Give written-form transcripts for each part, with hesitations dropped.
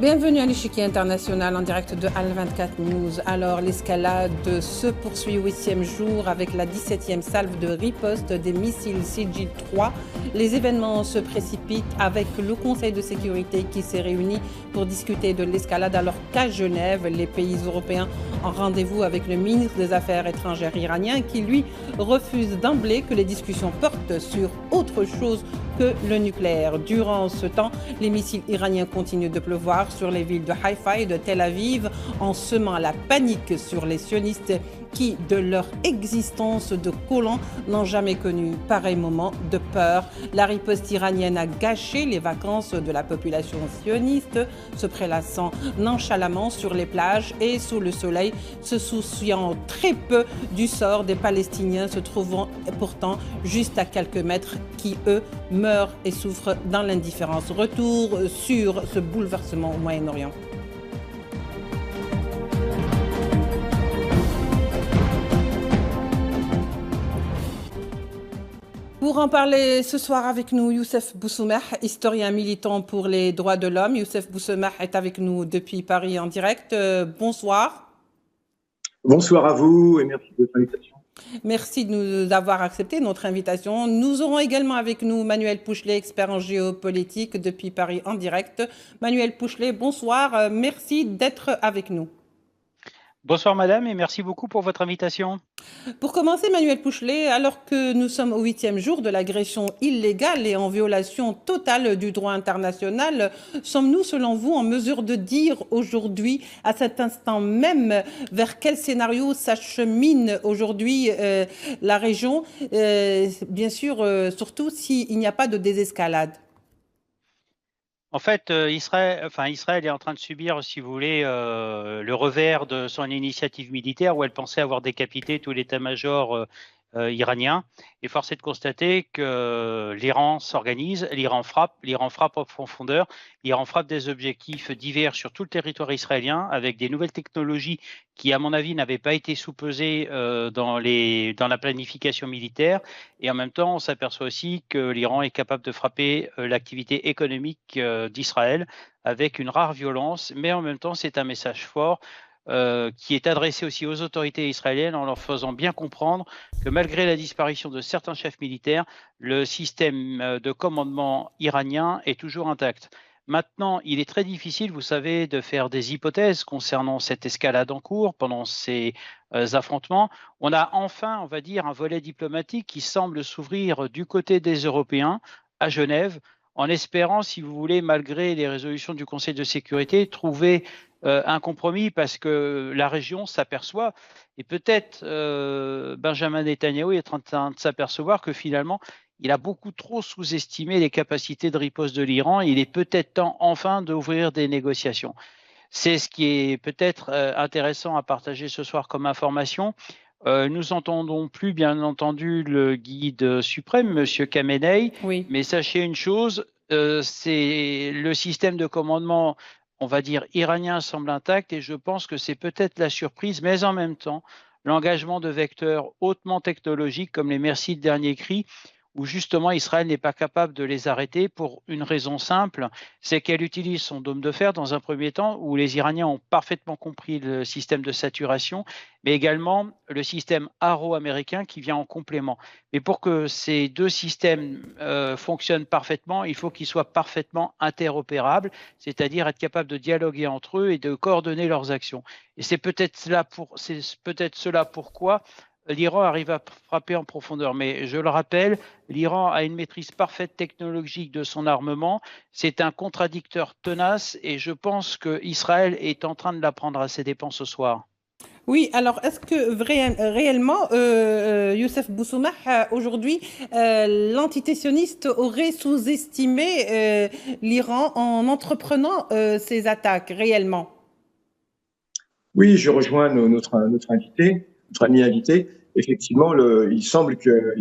Bienvenue à l'échiquier international en direct de Al24 News. Alors, l'escalade se poursuit au 8e jour avec la 17e salve de riposte des missiles Sigil-3. Les événements se précipitent avec le Conseil de sécurité qui s'est réuni pour discuter de l'escalade alors qu'à Genève, les pays européens en rendez-vous avec le ministre des Affaires étrangères iranien qui, lui, refuse d'emblée que les discussions portent sur autre chose que le nucléaire. Durant ce temps, les missiles iraniens continuent de pleuvoir sur les villes de Haïfa et de Tel Aviv en semant la panique sur les sionistes qui, de leur existence de colons, n'ont jamais connu pareil moment de peur. La riposte iranienne a gâché les vacances de la population sioniste, se prélassant nonchalamment sur les plages et sous le soleil, se souciant très peu du sort des Palestiniens se trouvant pourtant juste à quelques mètres qui, eux, meurent et souffrent dans l'indifférence. Retour sur ce bouleversement au Moyen-Orient. Pour en parler ce soir avec nous, Youssef Boussoumeh, historien militant pour les droits de l'homme. Youssef Boussoumeh est avec nous depuis Paris en direct. Bonsoir. Bonsoir à vous et merci de votre invitation. Merci de nous avoir accepté notre invitation. Nous aurons également avec nous Manuel Pouchelet, expert en géopolitique depuis Paris en direct. Manuel Pouchelet, bonsoir. Merci d'être avec nous. Bonsoir madame et merci beaucoup pour votre invitation. Pour commencer, Manuel Pouchelet, alors que nous sommes au 8e jour de l'agression illégale et en violation totale du droit international, sommes-nous selon vous en mesure de dire aujourd'hui, à cet instant même, vers quel scénario s'achemine aujourd'hui la région, bien sûr, surtout s'il n'y a pas de désescalade? En fait, Israël est en train de subir, si vous voulez, le revers de son initiative militaire où elle pensait avoir décapité tout l'état-major iranien. Et force est de constater que l'Iran s'organise, l'Iran frappe en profondeur, l'Iran frappe des objectifs divers sur tout le territoire israélien avec des nouvelles technologies qui, à mon avis, n'avaient pas été sous-pesées dans la planification militaire. Et en même temps, on s'aperçoit aussi que l'Iran est capable de frapper l'activité économique d'Israël avec une rare violence, mais en même temps, c'est un message fort qui est adressé aussi aux autorités israéliennes en leur faisant bien comprendre que malgré la disparition de certains chefs militaires, le système de commandement iranien est toujours intact. Maintenant, il est très difficile, vous savez, de faire des hypothèses concernant cette escalade en cours pendant ces affrontements. On a enfin, on va dire, un volet diplomatique qui semble s'ouvrir du côté des Européens à Genève, en espérant, si vous voulez, malgré les résolutions du Conseil de sécurité, trouver un compromis parce que la région s'aperçoit, et peut-être Benjamin Netanyahou est en train de s'apercevoir que finalement, il a beaucoup trop sous-estimé les capacités de riposte de l'Iran. Il est peut-être temps enfin d'ouvrir des négociations. C'est ce qui est peut-être intéressant à partager ce soir comme information. Nous n'entendons plus, bien entendu, le guide suprême, M. Khamenei, oui. Mais sachez une chose, c'est le système de commandement, on va dire, iranien semble intact et je pense que c'est peut-être la surprise, mais en même temps, l'engagement de vecteurs hautement technologiques comme les Mercy de dernier cri, où justement Israël n'est pas capable de les arrêter pour une raison simple, c'est qu'elle utilise son dôme de fer dans un premier temps où les Iraniens ont parfaitement compris le système de saturation, mais également le système Arrow américain qui vient en complément. Mais pour que ces deux systèmes fonctionnent parfaitement, il faut qu'ils soient parfaitement interopérables, c'est-à-dire être capables de dialoguer entre eux et de coordonner leurs actions. Et c'est peut-être cela pourquoi l'Iran arrive à frapper en profondeur. Mais je le rappelle, l'Iran a une maîtrise parfaite technologique de son armement. C'est un contradicteur tenace et je pense qu'Israël est en train de l'apprendre à ses dépens ce soir. Oui, alors est-ce que réellement, Youssef Boussoumeh, aujourd'hui, l'entité sioniste aurait sous-estimé l'Iran en entreprenant ces attaques, réellement? Oui, je rejoins notre ami invité. Effectivement, il semble que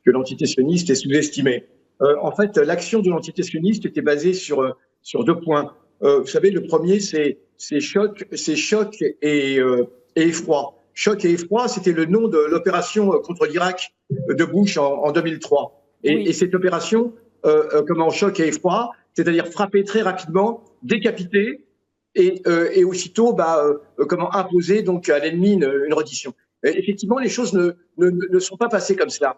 l'entité sioniste est sous-estimée. En fait, l'action de l'entité sioniste était basée sur deux points. Vous savez, le premier, c'est choc et effroi. Choc et effroi, c'était le nom de l'opération contre l'Irak de Bush en 2003. Oui. Et cette opération, comment choc et effroi, c'est-à-dire frapper très rapidement, décapiter, et aussitôt comment imposer donc à l'ennemi une reddition. Et effectivement, les choses ne sont pas passées comme cela.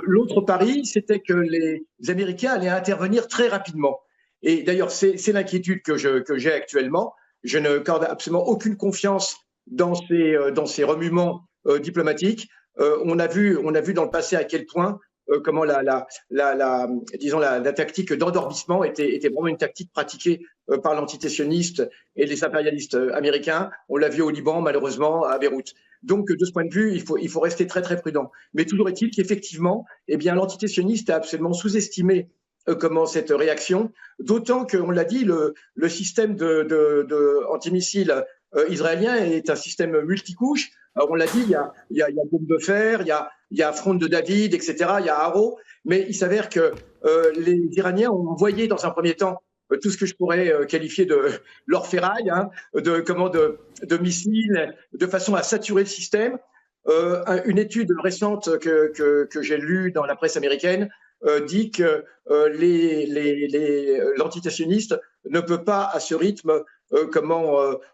L'autre pari, c'était que les Américains allaient intervenir très rapidement. Et d'ailleurs, c'est l'inquiétude que j'ai actuellement. Je ne accorde absolument aucune confiance dans ces remuements diplomatiques. On a vu dans le passé à quel point comment disons la tactique d'endormissement était vraiment une tactique pratiquée par l'entité sioniste et les impérialistes américains. On l'a vu au Liban, malheureusement, à Beyrouth. Donc, de ce point de vue, il faut rester très, très prudent. Mais toujours est-il qu'effectivement, eh bien, l'entité sioniste a absolument sous-estimé comment cette réaction, d'autant qu'on l'a dit, le système antimissile israélien est un système multicouche. Alors, on l'a dit, il y a bombe de fer, il y a Front de David, etc., il y a Arrow, mais il s'avère que les Iraniens ont envoyé dans un premier temps tout ce que je pourrais qualifier de leur ferraille, hein, de missiles, de façon à saturer le système. Une étude récente que j'ai lue dans la presse américaine dit que l'entité sioniste ne peut pas, à ce rythme,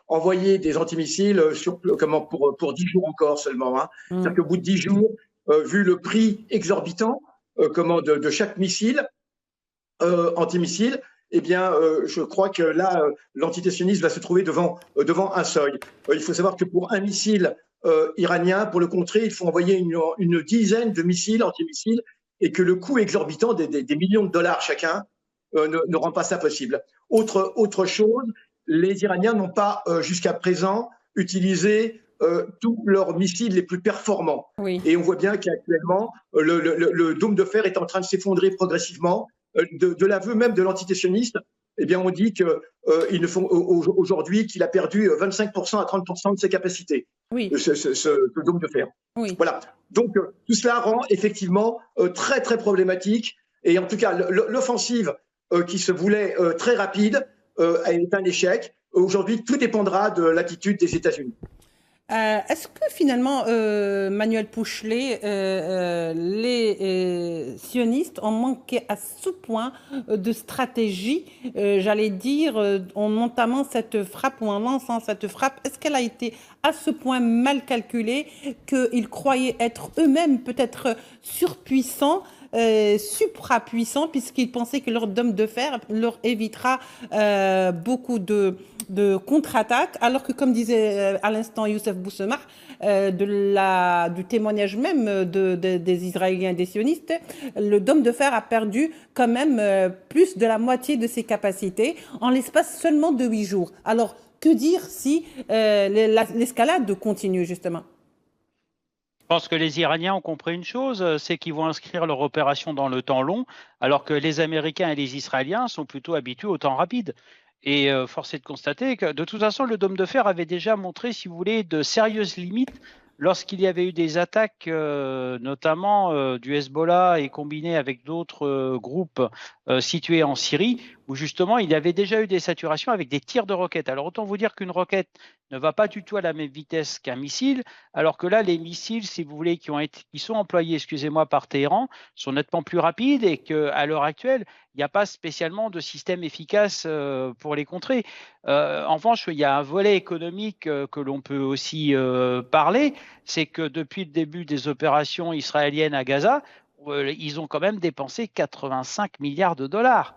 envoyer des antimissiles pour 10 jours encore seulement. Hein. C'est-à-dire qu'au bout de 10 jours, vu le prix exorbitant de chaque missile antimissile, eh bien, je crois que là, l'entité sioniste va se trouver devant un seuil. Il faut savoir que pour un missile iranien, pour le contrer, il faut envoyer une dizaine de missiles antimissiles et que le coût exorbitant des millions de dollars chacun ne rend pas ça possible. Autre chose, les Iraniens n'ont pas jusqu'à présent utilisé tous leurs missiles les plus performants. Oui. Et on voit bien qu'actuellement, le dôme de fer est en train de s'effondrer progressivement. De l'aveu même de l'entité sioniste, eh bien, on dit qu'ils ne font aujourd'hui qu'il a perdu 25% à 30% de ses capacités, oui. ce dôme de fer. Oui. Voilà. Donc, tout cela rend effectivement très, très problématique. Et en tout cas, l'offensive qui se voulait très rapide est un échec. Aujourd'hui, tout dépendra de l'attitude des États-Unis. Est-ce que finalement, Manuel Pouchelet, les sionistes ont manqué à ce point de stratégie, j'allais dire, en entamant cette frappe ou en lançant cette frappe? Est-ce qu'elle a été à ce point mal calculée qu'ils croyaient être eux-mêmes peut-être surpuissants, suprapuissants, puisqu'ils pensaient que leur dôme de fer leur évitera beaucoup de contre-attaque, alors que, comme disait à l'instant Youssef Boussemar, du témoignage même des Israéliens et des sionistes, le dôme de fer a perdu quand même plus de la moitié de ses capacités en l'espace seulement de 8 jours. Alors, que dire si l'escalade continue, justement? Je pense que les Iraniens ont compris une chose, c'est qu'ils vont inscrire leur opération dans le temps long, alors que les Américains et les Israéliens sont plutôt habitués au temps rapide. Et force est de constater que, de toute façon, le dôme de fer avait déjà montré, si vous voulez, de sérieuses limites lorsqu'il y avait eu des attaques, notamment du Hezbollah et combinées avec d'autres groupes situés en Syrie, où justement il y avait déjà eu des saturations avec des tirs de roquettes. Alors autant vous dire qu'une roquette ne va pas du tout à la même vitesse qu'un missile, alors que là, les missiles, si vous voulez, qui sont employés, excusez-moi, par Téhéran, sont nettement plus rapides et qu'à l'heure actuelle, il n'y a pas spécialement de système efficace pour les contrer. En revanche, il y a un volet économique que l'on peut aussi parler, c'est que depuis le début des opérations israéliennes à Gaza, ils ont quand même dépensé 85 milliards de dollars.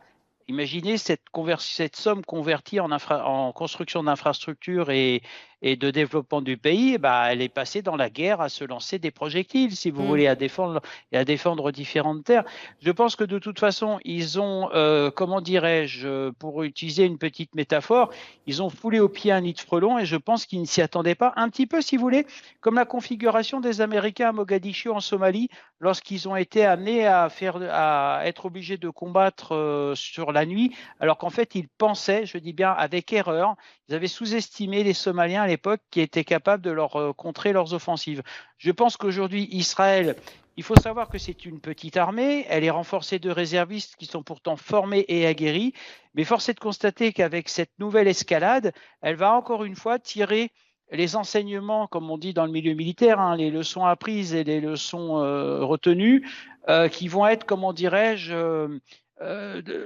Imaginez cette somme convertie en construction d'infrastructures et de développement du pays, elle est passée dans la guerre à se lancer des projectiles, si vous voulez, à défendre différentes terres. Je pense que de toute façon, ils ont, comment dirais-je, pour utiliser une petite métaphore, ils ont foulé au pied un nid de frelons et je pense qu'ils ne s'y attendaient pas. Un petit peu, si vous voulez, comme la configuration des Américains à Mogadiscio en Somalie, lorsqu'ils ont été amenés à être obligés de combattre sur la nuit, alors qu'en fait, ils pensaient, je dis bien avec erreur, ils avaient sous-estimé les Somaliens à l'époque qui étaient capables de leur contrer leurs offensives. Je pense qu'aujourd'hui, Israël, il faut savoir que c'est une petite armée, elle est renforcée de réservistes qui sont pourtant formés et aguerris, mais force est de constater qu'avec cette nouvelle escalade, elle va encore une fois tirer les enseignements, comme on dit dans le milieu militaire, les leçons apprises et les leçons retenues, qui vont être, comment dirais-je,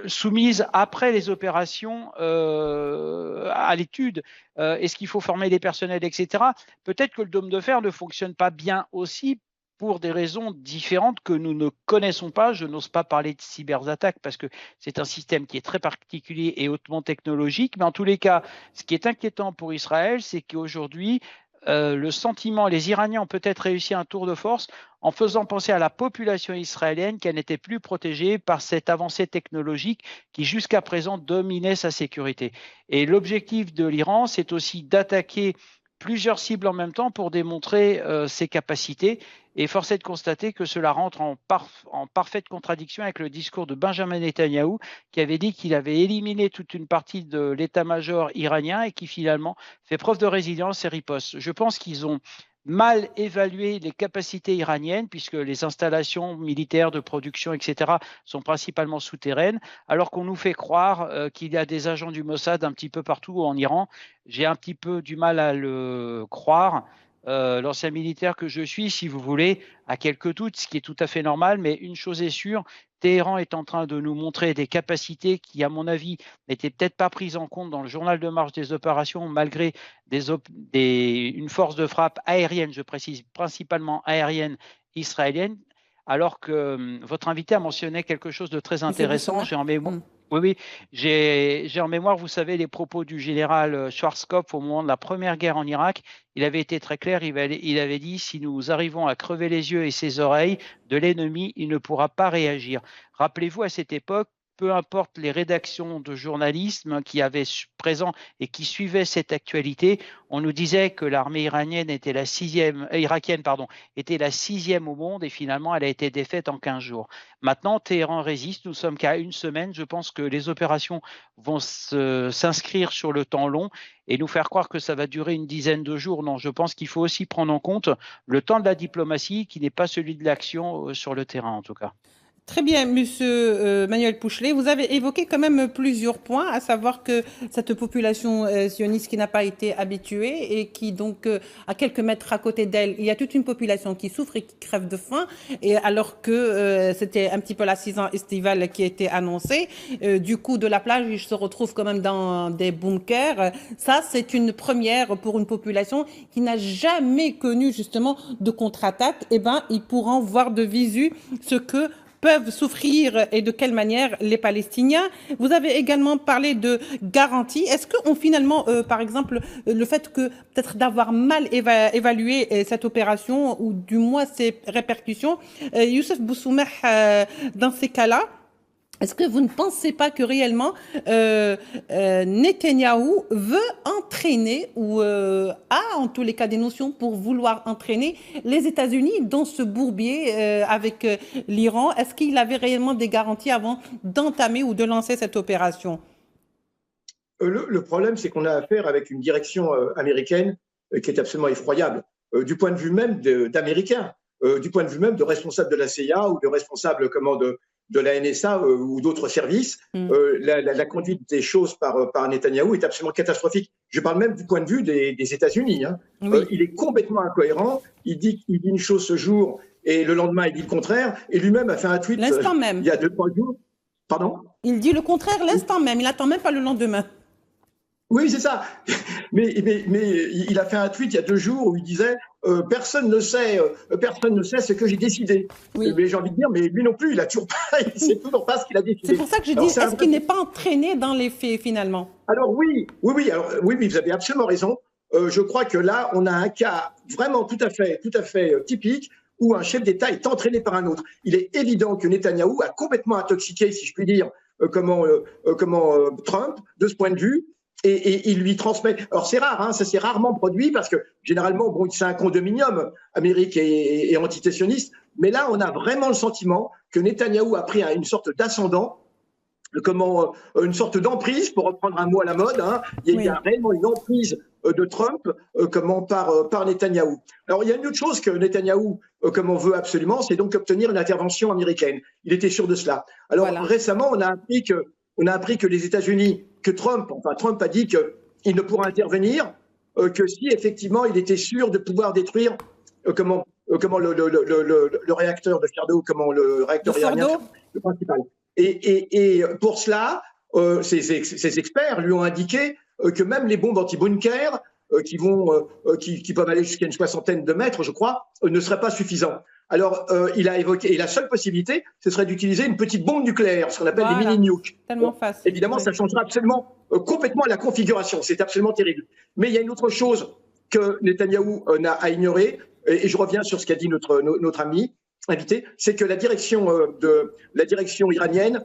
soumises après les opérations à l'étude. Est-ce qu'il faut former les personnels, etc. Peut-être que le dôme de fer ne fonctionne pas bien aussi pour des raisons différentes que nous ne connaissons pas. Je n'ose pas parler de cyberattaques parce que c'est un système qui est très particulier et hautement technologique. Mais en tous les cas, ce qui est inquiétant pour Israël, c'est qu'aujourd'hui, le sentiment, les Iraniens ont peut-être réussi un tour de force en faisant penser à la population israélienne qu'elle n'était plus protégée par cette avancée technologique qui jusqu'à présent dominait sa sécurité. Et l'objectif de l'Iran, c'est aussi d'attaquer plusieurs cibles en même temps pour démontrer ses capacités. Et force est de constater que cela rentre en parfaite contradiction avec le discours de Benjamin Netanyahou, qui avait dit qu'il avait éliminé toute une partie de l'état-major iranien et qui finalement fait preuve de résilience et riposte. Je pense qu'ils ont mal évalué les capacités iraniennes, puisque les installations militaires de production, etc., sont principalement souterraines, alors qu'on nous fait croire qu'il y a des agents du Mossad un petit peu partout en Iran. J'ai un petit peu du mal à le croire. L'ancien militaire que je suis, si vous voulez, a quelques doutes, ce qui est tout à fait normal, mais une chose est sûre, Téhéran est en train de nous montrer des capacités qui, à mon avis, n'étaient peut-être pas prises en compte dans le journal de marche des opérations, malgré une force de frappe aérienne, je précise, principalement aérienne israélienne, alors que votre invité a mentionné quelque chose de très intéressant. J'ai en mémoire. Oui, j'ai en mémoire, vous savez, les propos du général Schwarzkopf au moment de la première guerre en Irak. Il avait été très clair, il avait dit « Si nous arrivons à crever les yeux et ses oreilles de l'ennemi, il ne pourra pas réagir ». Rappelez-vous, à cette époque, peu importe les rédactions de journalisme qui avaient présent et qui suivaient cette actualité, on nous disait que l'armée iranienne était irakienne était la 6e au monde et finalement elle a été défaite en 15 jours. Maintenant, Téhéran résiste, nous sommes qu'à une semaine. Je pense que les opérations vont s'inscrire sur le temps long et nous faire croire que ça va durer une dizaine de jours. Non, je pense qu'il faut aussi prendre en compte le temps de la diplomatie qui n'est pas celui de l'action sur le terrain en tout cas. Très bien, monsieur Manuel Pouchelet. Vous avez évoqué quand même plusieurs points, à savoir que cette population sioniste qui n'a pas été habituée et qui donc, à quelques mètres à côté d'elle, il y a toute une population qui souffre et qui crève de faim, et alors que c'était un petit peu la saison estivale qui était annoncée, du coup de la plage, ils se retrouvent quand même dans des bunkers. Ça, c'est une première pour une population qui n'a jamais connu justement de contre-attaque. Eh ben, ils pourront voir de visu ce que peuvent souffrir et de quelle manière les Palestiniens. Vous avez également parlé de garantie. Est-ce qu'on finalement, par exemple, le fait que peut-être d'avoir mal évalué cette opération ou du moins ses répercussions, Youssef Boussoumeh, dans ces cas-là, est-ce que vous ne pensez pas que réellement Netanyahou veut entraîner ou a en tous les cas des notions pour vouloir entraîner les États-Unis dans ce bourbier avec l'Iran? Est-ce qu'il avait réellement des garanties avant d'entamer ou de lancer cette opération? Le problème, c'est qu'on a affaire avec une direction américaine qui est absolument effroyable, du point de vue même d'Américains, du point de vue même de responsables de la CIA ou de responsables de la NSA ou d'autres services. La conduite des choses par Netanyahou est absolument catastrophique. Je parle même du point de vue des États-Unis. Hein. Oui. Il est complètement incohérent. Il dit une chose ce jour et le lendemain, il dit le contraire. Et lui-même a fait un tweet il y a 2-3 jours. Pardon ? Il dit le contraire l'instant même. Il n'attend même pas le lendemain. Oui, c'est ça. Mais il a fait un tweet il y a 2 jours où il disait personne ne sait ce que j'ai décidé. Oui. Mais j'ai envie de dire, mais lui non plus, il ne sait toujours pas ce qu'il a décidé. C'est pour ça que je dis, est-ce qu'il n'est pas entraîné dans les faits finalement? Alors oui, vous avez absolument raison. Je crois que là, on a un cas vraiment tout à fait typique où un chef d'État est entraîné par un autre. Il est évident que Netanyahou a complètement intoxiqué, si je puis dire, Trump de ce point de vue. Et il lui transmet. Alors c'est rare, hein, ça s'est rarement produit parce que généralement, bon, c'est un condominium, Amérique et entité sioniste. Mais là, on a vraiment le sentiment que Netanyahou a pris une sorte d'ascendant, une sorte d'emprise, pour reprendre un mot à la mode. Hein. Il y a réellement une emprise de Trump, par Netanyahou. Alors il y a une autre chose que Netanyahou, veut absolument, c'est donc obtenir une intervention américaine. Il était sûr de cela. Alors récemment, on a appris que les États-Unis, que Trump a dit qu'il ne pourra intervenir que si effectivement il était sûr de pouvoir détruire le réacteur de Fordo, le réacteur iranien, le principal. Et pour cela, ces experts lui ont indiqué que même les bombes anti-bunker, qui peuvent aller jusqu'à une soixantaine de mètres, je crois, ne seraient pas suffisants. Alors, il a évoqué, et la seule possibilité, ce serait d'utiliser une petite bombe nucléaire, ce qu'on appelle des mini-nukes. Tellement facile. Évidemment, ça changera absolument, complètement la configuration. C'est absolument terrible. Mais il y a une autre chose que Netanyahou n'a à ignorer, et je reviens sur ce qu'a dit notre ami invité, c'est que la direction iranienne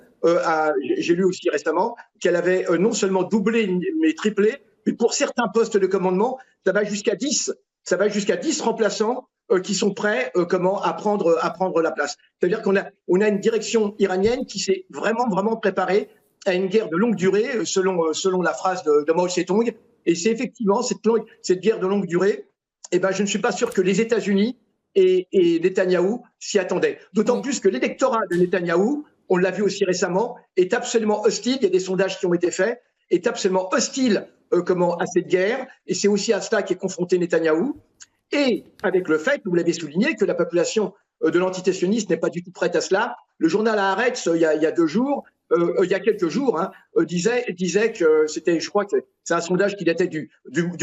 j'ai lu aussi récemment qu'elle avait non seulement doublé mais triplé, mais pour certains postes de commandement, ça va jusqu'à 10 remplaçants qui sont prêts à prendre la place. C'est-à-dire qu'on a une direction iranienne qui s'est vraiment préparée à une guerre de longue durée, selon la phrase de Mao Tse-tung. Et c'est effectivement cette guerre de longue durée. Je ne suis pas sûr que les États-Unis et Netanyahou s'y attendaient. D'autant plus que l'électorat de Netanyahou, on l'a vu aussi récemment, est absolument hostile. Il y a des sondages qui ont été faits, est absolument hostile à cette guerre. Et c'est aussi à cela qu'est confronté Netanyahou. Et avec le fait, vous l'avez souligné, que la population de l'entité sioniste n'est pas du tout prête à cela. Le journal Haaretz, il y a quelques jours, disait que c'était, je crois que c'est un sondage qui datait du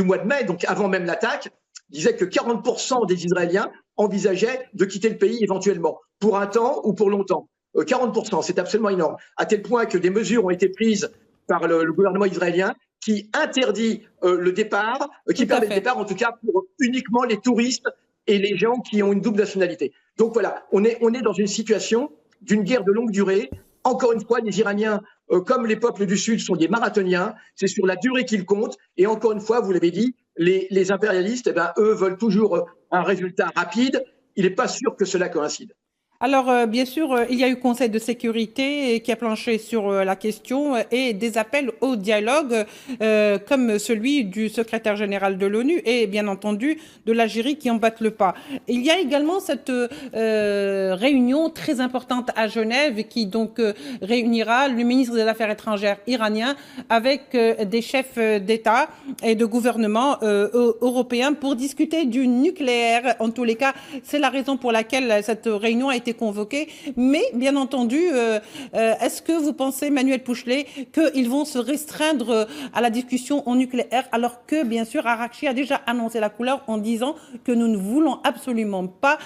mois de mai, donc avant même l'attaque, disait que 40% des Israéliens envisageaient de quitter le pays éventuellement, pour un temps ou pour longtemps. 40%, c'est absolument énorme. À tel point que des mesures ont été prises par le gouvernement israélien qui interdit le départ, qui permet le départ en tout cas pour uniquement les touristes et les gens qui ont une double nationalité. Donc voilà, on est dans une situation d'une guerre de longue durée. Encore une fois, les Iraniens, comme les peuples du Sud, sont des marathoniens. C'est sur la durée qu'ils comptent. Et encore une fois, vous l'avez dit, les impérialistes, eux, veulent toujours un résultat rapide. Il n'est pas sûr que cela coïncide. Alors, bien sûr, il y a eu Conseil de sécurité qui a planché sur la question et des appels au dialogue comme celui du secrétaire général de l'ONU et bien entendu de l'Algérie qui en battent le pas. Il y a également cette réunion très importante à Genève qui donc réunira le ministre des Affaires étrangères iranien avec des chefs d'État et de gouvernement européens pour discuter du nucléaire. En tous les cas, c'est la raison pour laquelle cette réunion a été convoqués. Mais, bien entendu, est-ce que vous pensez, Manuel Pouchelet, qu'ils vont se restreindre à la discussion au nucléaire alors que, bien sûr, Araghchi a déjà annoncé la couleur en disant que nous ne voulons absolument pas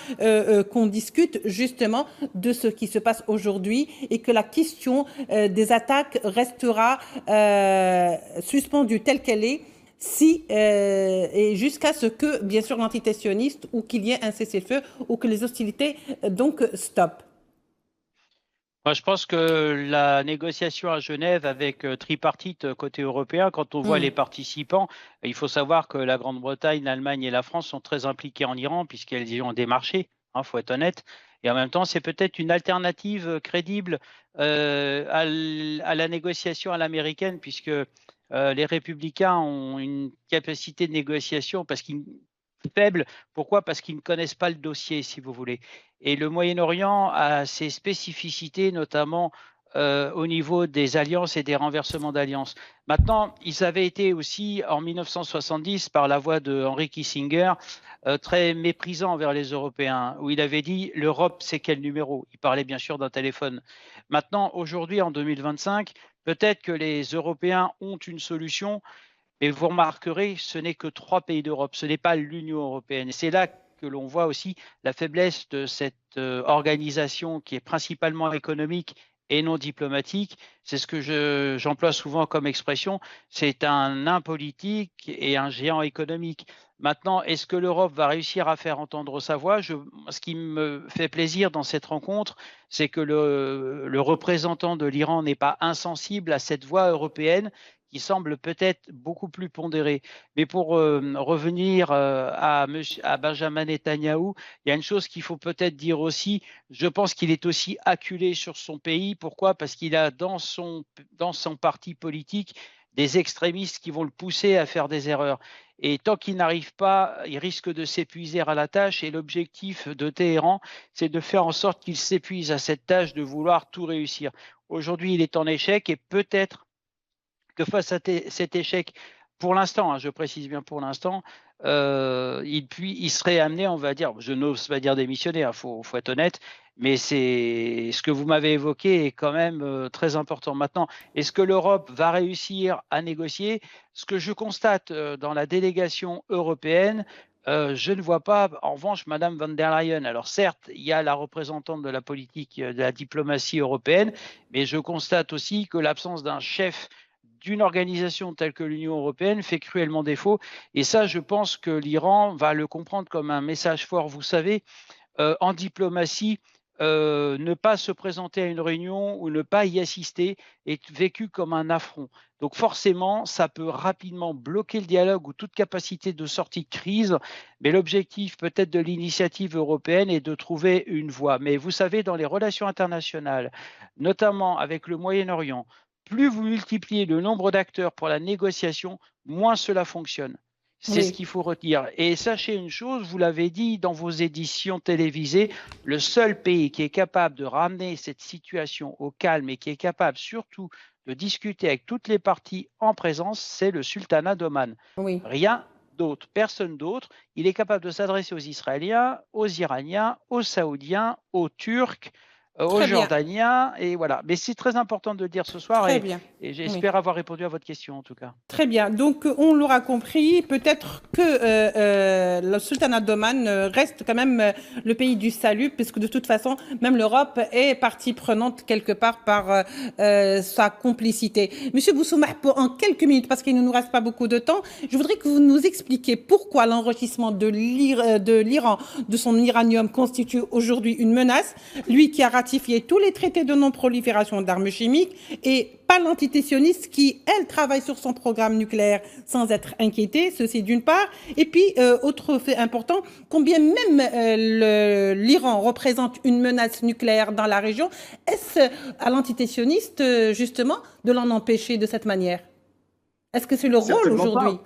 qu'on discute justement de ce qui se passe aujourd'hui et que la question des attaques restera suspendue telle qu'elle est et jusqu'à ce que, bien sûr, l'entité sioniste ou qu'il y ait un cessez-le-feu ou que les hostilités donc stoppent. Moi, je pense que la négociation à Genève avec tripartite côté européen, quand on voit les participants, il faut savoir que la Grande-Bretagne, l'Allemagne et la France sont très impliquées en Iran puisqu'elles y ont des marchés, faut être honnête. Et en même temps, c'est peut-être une alternative crédible à la négociation à l'américaine puisque les républicains ont une capacité de négociation faible. Pourquoi? Parce qu'ils ne connaissent pas le dossier, si vous voulez. Et le Moyen-Orient a ses spécificités, notamment au niveau des alliances et des renversements d'alliances. Maintenant, ils avaient été aussi, en 1970, par la voix de Henry Kissinger, très méprisants envers les Européens, où il avait dit « l'Europe, c'est quel numéro ?» Il parlait bien sûr d'un téléphone. Maintenant, aujourd'hui, en 2025, peut-être que les Européens ont une solution, mais vous remarquerez, ce n'est que 3 pays d'Europe, ce n'est pas l'Union européenne. Et c'est là que l'on voit aussi la faiblesse de cette organisation qui est principalement économique et non diplomatique. C'est ce que j'emploie souvent comme expression, c'est un nain politique et un géant économique. Maintenant, est-ce que l'Europe va réussir à faire entendre sa voix? Ce qui me fait plaisir dans cette rencontre, c'est que le représentant de l'Iran n'est pas insensible à cette voix européenne qui semble peut-être beaucoup plus pondérée. Mais pour revenir à Benjamin Netanyahou, il y a une chose qu'il faut peut-être dire aussi, je pense qu'il est aussi acculé sur son pays. Pourquoi? Parce qu'il a dans son parti politique des extrémistes qui vont le pousser à faire des erreurs. Et tant qu'il n'arrive pas, il risque de s'épuiser à la tâche. Et l'objectif de Téhéran, c'est de faire en sorte qu'il s'épuise à cette tâche de vouloir tout réussir. Aujourd'hui, il est en échec et peut-être que face à cet échec, pour l'instant, je précise bien pour l'instant, il serait amené, on va dire, je n'ose pas dire démissionner, faut être honnête, Mais c'est ce que vous m'avez évoqué est quand même très important. Maintenant, est-ce que l'Europe va réussir à négocier? Ce que je constate dans la délégation européenne, je ne vois pas, en revanche, Madame von der Leyen. Alors certes, il y a la représentante de la politique, de la diplomatie européenne, mais je constate aussi que l'absence d'un chef d'une organisation telle que l'Union européenne fait cruellement défaut. Et ça, je pense que l'Iran va le comprendre comme un message fort. Vous savez, en diplomatie, ne pas se présenter à une réunion ou ne pas y assister est vécu comme un affront. Donc forcément, ça peut rapidement bloquer le dialogue ou toute capacité de sortie de crise. Mais l'objectif peut-être de l'initiative européenne est de trouver une voie. Mais vous savez, dans les relations internationales, notamment avec le Moyen-Orient, plus vous multipliez le nombre d'acteurs pour la négociation, moins cela fonctionne. C'est ce qu'il faut retenir. Et sachez une chose, vous l'avez dit dans vos éditions télévisées, le seul pays qui est capable de ramener cette situation au calme et qui est capable surtout de discuter avec toutes les parties en présence, c'est le sultanat d'Oman. Oui. Rien d'autre, personne d'autre. Il est capable de s'adresser aux Israéliens, aux Iraniens, aux Saoudiens, aux Turcs, aux Jordaniens, et voilà. Mais c'est très important de le dire ce soir, et j'espère avoir répondu à votre question en tout cas. Très bien. Donc, on l'aura compris, peut-être que le sultanat d'Oman reste quand même le pays du salut, puisque de toute façon, même l'Europe est partie prenante quelque part par sa complicité. Monsieur Boussoumah, en quelques minutes, parce qu'il ne nous reste pas beaucoup de temps, je voudrais que vous nous expliquiez pourquoi l'enrichissement de l'Iran, de son uranium, constitue aujourd'hui une menace. Lui qui a ratifié tous les traités de non-prolifération d'armes chimiques et pas l'entité sioniste qui, elle, travaille sur son programme nucléaire sans être inquiétée, ceci d'une part. Et puis, autre fait important, combien même l'Iran représente une menace nucléaire dans la région, est-ce à l'entité sioniste, justement, de l'en empêcher de cette manière? Est-ce que c'est le rôle aujourd'hui?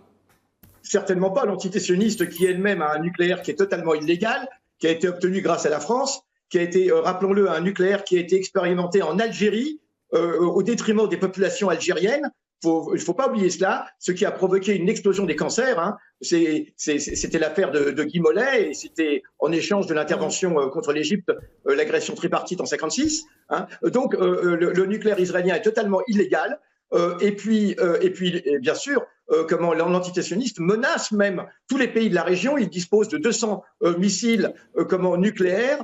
Certainement pas. L'entité sioniste qui elle-même a un nucléaire qui est totalement illégal, qui a été obtenu grâce à la France, qui a été, rappelons-le, un nucléaire qui a été expérimenté en Algérie, au détriment des populations algériennes. Il ne faut pas oublier cela, ce qui a provoqué une explosion des cancers. Hein. C'était l'affaire de Guy Mollet, et c'était en échange de l'intervention contre l'Égypte, l'agression tripartite en 1956. Hein. Donc le nucléaire israélien est totalement illégal. Et puis, bien sûr, comment l'entité sioniste menace même tous les pays de la région. Il dispose de 200 missiles nucléaires.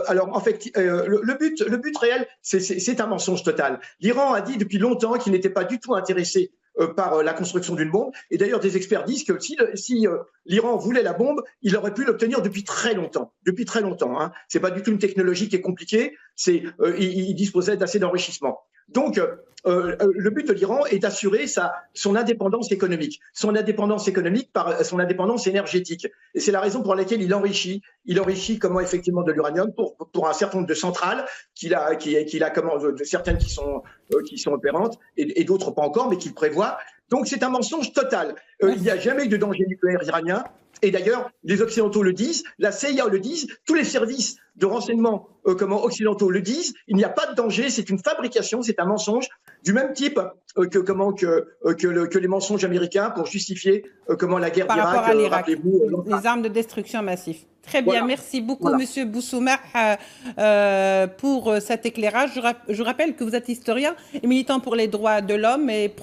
Alors, en fait, le but réel, c'est un mensonge total. L'Iran a dit depuis longtemps qu'il n'était pas du tout intéressé par la construction d'une bombe. Et d'ailleurs, des experts disent que si l'Iran voulait la bombe, il aurait pu l'obtenir depuis très longtemps. Depuis très longtemps. Hein. C'est pas du tout une technologie qui est compliquée. Il disposait d'assez d'enrichissement. Donc, le but de l'Iran est d'assurer son indépendance économique par son indépendance énergétique. Et c'est la raison pour laquelle il enrichit effectivement de l'uranium pour un certain nombre de centrales certaines qui sont opérantes et d'autres pas encore, mais qu'il prévoit. Donc c'est un mensonge total. Il n'y a jamais eu de danger nucléaire iranien. Et d'ailleurs, les Occidentaux le disent, la CIA le disent, tous les services de renseignement occidentaux le disent. Il n'y a pas de danger, c'est une fabrication, c'est un mensonge du même type que les mensonges américains pour justifier la guerre d'Irak. Par rapport à l'Irak, les armes de destruction massive. Très bien, merci beaucoup, Monsieur Boussoumah, pour cet éclairage. Je rappelle que vous êtes historien et militant pour les droits de l'homme et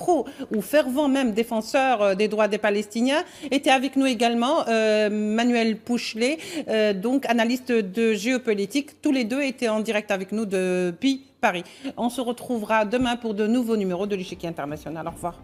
ou fervent même défenseur des droits des Palestiniens. Était avec nous également Manuel Pouchelet, donc analyste de géopolitique. Tous les deux étaient en direct avec nous depuis Paris. On se retrouvera demain pour de nouveaux numéros de l'Échiquier International. Au revoir.